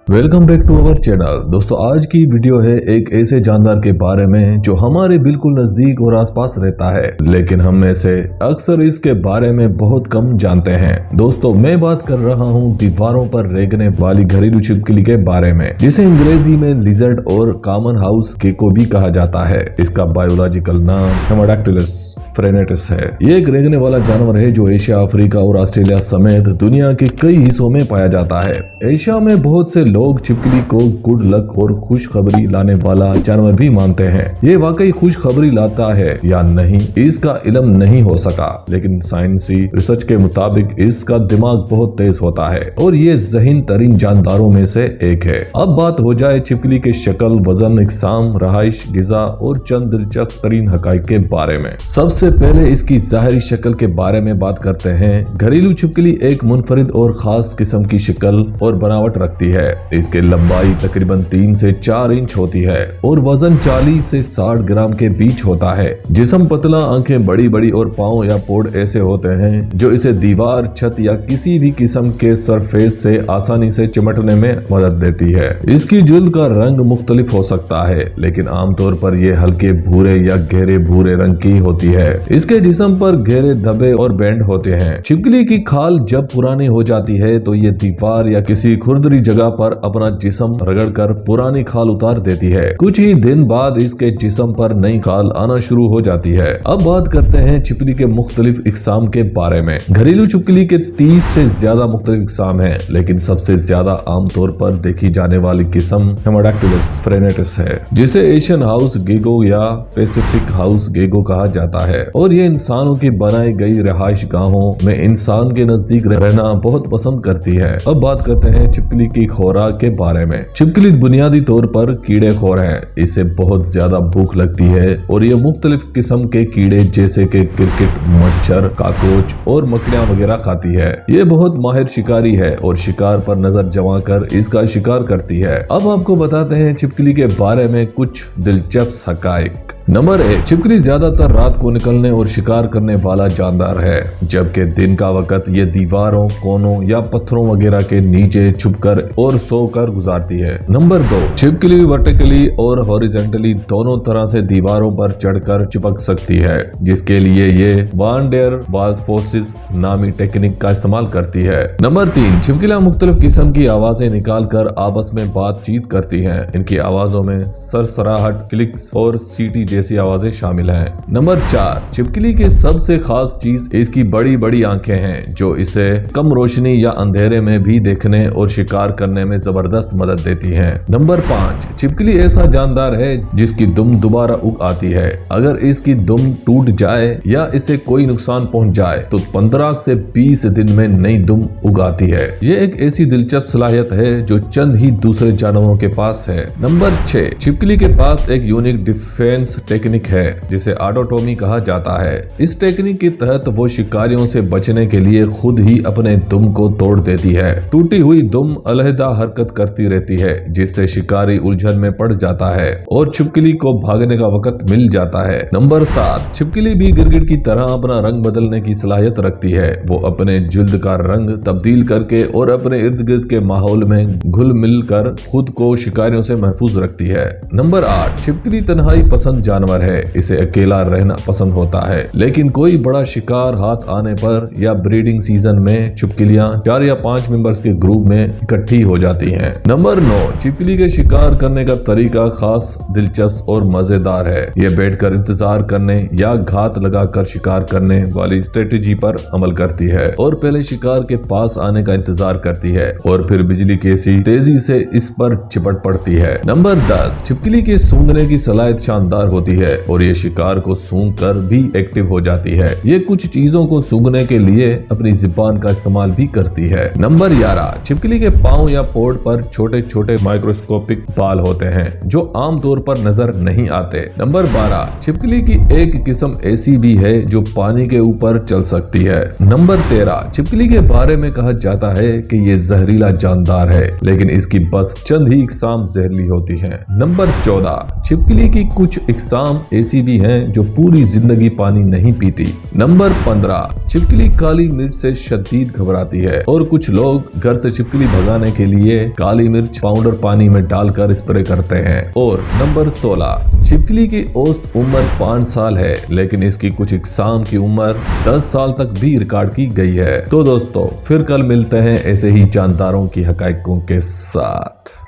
Welcome back to our channel. दोस्तों आज की वीडियो है एक ऐसे जानदार के बारे में जो हमारे बिल्कुल नजदीक और आसपास रहता है, लेकिन हम में से अक्सर इसके बारे में बहुत कम जानते हैं। दोस्तों मैं बात कर रहा हूँ दीवारों पर रेंगने वाली घरेलू छिपकली के बारे में, जिसे अंग्रेजी में लिजर्ड और कॉमन हाउस गेको भी कहा जाता है। इसका बायोलॉजिकल नाम हेमाडाक्टिलस फ्रेनेटिस है। ये एक रेंगने वाला जानवर है जो एशिया, अफ्रीका और ऑस्ट्रेलिया समेत दुनिया के कई हिस्सों में पाया जाता है। एशिया में बहुत से लोग छिपकली को गुड लक और खुशखबरी लाने वाला जानवर भी मानते हैं। ये वाकई खुशखबरी लाता है या नहीं इसका इल्म नहीं हो सका, लेकिन साइंसी रिसर्च के मुताबिक इसका दिमाग बहुत तेज होता है और ये ज़हीन तरीन जानदारों में से एक है। अब बात हो जाए छिपकली के शक्ल, वजन, इकसाम, रहाइश, गिजा और चंद दिलचस्प तरीन हकाइक के बारे में। सबसे पहले इसकी जाहिरी शक्ल के बारे में बात करते हैं। घरेलू छिपकली एक मुनफरिद और खास किस्म की शक्ल और बनावट रखती है। इसकी लंबाई तकरीबन 3 से 4 इंच होती है और वजन 40 से 60 ग्राम के बीच होता है। जिस्म पतला, आंखें बड़ी बड़ी और पाँव या पोड़ ऐसे होते हैं जो इसे दीवार, छत या किसी भी किस्म के सरफेस से आसानी से चिमटने में मदद देती है। इसकी जिल्द का रंग मुख्तलिफ हो सकता है, लेकिन आमतौर पर यह हल्के भूरे या गहरे भूरे रंग की होती है। इसके जिस्म पर गहरे धब्बे और बैंड होते हैं। छिपकली की खाल जब पुरानी हो जाती है तो ये दीवार या किसी खुरदरी जगह पर अपना जिस्म रगड़कर पुरानी खाल उतार देती है। कुछ ही दिन बाद इसके जिस्म पर नई खाल आना शुरू हो जाती है। अब बात करते हैं छिपकली के मुख्तलिफ इकसाम के बारे में। घरेलू छिपकली के 30 से ज्यादा मुख्तलिफ इकसाम है, लेकिन सबसे ज्यादा आमतौर पर देखी जाने वाली किस्म हेमाडाक्टिलस फ्रेनेटिस है, जिसे एशियन हाउस गेको या पैसिफिक हाउस गेको कहा जाता है। और ये इंसानों की बनाई गई रहाइश गाहों में इंसान के नजदीक रहना बहुत पसंद करती है। अब बात करते हैं छिपकली की खुराक के बारे में। छिपकली बुनियादी तौर पर कीड़े खोर है। इसे बहुत ज्यादा भूख लगती है और ये मुख्तलिफ किस्म के कीड़े जैसे कि क्रिकेट, मच्छर, काकरोच और मकड़ियाँ वगैरह खाती है। ये बहुत माहिर शिकारी है और शिकार पर नजर जमा कर इसका शिकार करती है। अब आपको बताते हैं छिपकली के बारे में कुछ दिलचस्प हकाइक। नंबर 1, छिपकली ज्यादातर रात को निकलने और शिकार करने वाला जानदार है, जबकि दिन का वक्त ये दीवारों, कोनों या पत्थरों वगैरह के नीचे छुपकर और सोकर गुजारती है। नंबर 2, छिपकली वर्टिकली और हॉरिजॉन्टली दोनों तरह से दीवारों पर चढ़कर चिपक सकती है, जिसके लिए ये वान डेर वाल्स फोर्सेस नामी टेक्निक का इस्तेमाल करती है। नंबर 3, छिपकलियां मुख्तलिफ किस्म की आवाजें निकाल कर आपस में बातचीत करती हैं। इनकी आवाजों में सरसराहट, क्लिक्स और सीटी जैसी आवाजें शामिल हैं। नंबर 4, छिपकली की सबसे खास चीज इसकी बड़ी बड़ी आंखें हैं, जो इसे कम रोशनी या अंधेरे में भी देखने और शिकार करने में जबरदस्त मदद देती हैं। नंबर 5, छिपकली ऐसा जानदार है जिसकी दुम दोबारा उग आती है। अगर इसकी दुम टूट जाए या इसे कोई नुकसान पहुंच जाए तो 15 से 20 दिन में नई दुम उग आती है। ये एक ऐसी दिलचस्प सलाहियत है जो चंद ही दूसरे जानवरों के पास है। नंबर 6, छिपकली के पास एक यूनिक डिफेंस टेक्निक है जिसे ऑटोटोमी कहा जाता है। इस टेक्निक के तहत वो शिकारियों से बचने के लिए खुद ही अपने दुम को तोड़ देती है। टूटी हुई दुम अलहदा हरकत करती रहती है, जिससे शिकारी उलझन में पड़ जाता है और छिपकली को भागने का वक्त मिल जाता है। नंबर 7, छिपकली भी गिरगिट की तरह अपना रंग बदलने की सलाहियत रखती है। वो अपने जिल्द का रंग तब्दील करके और अपने इर्द गिर्द के माहौल में घुल मिल कर खुद को शिकारियों से महफूज रखती है। नंबर 8, छिपकली तन्हाई पसंद जानवर है। इसे अकेला रहना पसंद होता है, लेकिन कोई बड़ा शिकार हाथ आने पर या ब्रीडिंग सीजन में छिपकलियां 4 या 5 मेंबर्स के ग्रुप में इकट्ठी हो जाती हैं। नंबर 9, छिपकली के शिकार करने का तरीका खास, दिलचस्प और मजेदार है। यह बैठकर इंतजार करने या घात लगाकर शिकार करने वाली स्ट्रेटेजी पर अमल करती है और पहले शिकार के पास आने का इंतजार करती है और फिर बिजली की सी तेजी से इस पर चिपट पड़ती है। नंबर 10, छिपकली के सूंघने की सलाहियत शानदार होती है और ये शिकार को सूंघ कर भी एक्टिव हो जाती है। ये कुछ चीजों को सूंघने के लिए अपनी जुबान का इस्तेमाल भी करती है। नंबर 11, छिपकली के पाँव या पोड़ पर छोटे छोटे माइक्रोस्कोपिक बाल होते हैं जो आमतौर पर नजर नहीं आते। नंबर 12, छिपकली की एक किस्म ऐसी भी है जो पानी के ऊपर चल सकती है। नंबर 13, छिपकली के बारे में कहा जाता है कि ये जहरीला जानदार है, लेकिन इसकी बस चंद ही इकसाम जहरीली होती हैं। नंबर 14, छिपकली की कुछ इकसाम ऐसी भी हैं जो पूरी जिंदगी पानी नहीं पीती। नंबर 15, छिपकली काली मिर्च से शदीद घबराती है और कुछ लोग घर से छिपकली भगाने के लिए काली मिर्च पाउडर पानी में डालकर स्प्रे करते हैं। और नंबर 16, छिपकली की औसत उम्र 5 साल है, लेकिन इसकी कुछ इकसाम की उम्र 10 साल तक भी रिकॉर्ड की गई है। तो दोस्तों फिर कल मिलते हैं ऐसे ही जानदारों की हकाइकों के साथ।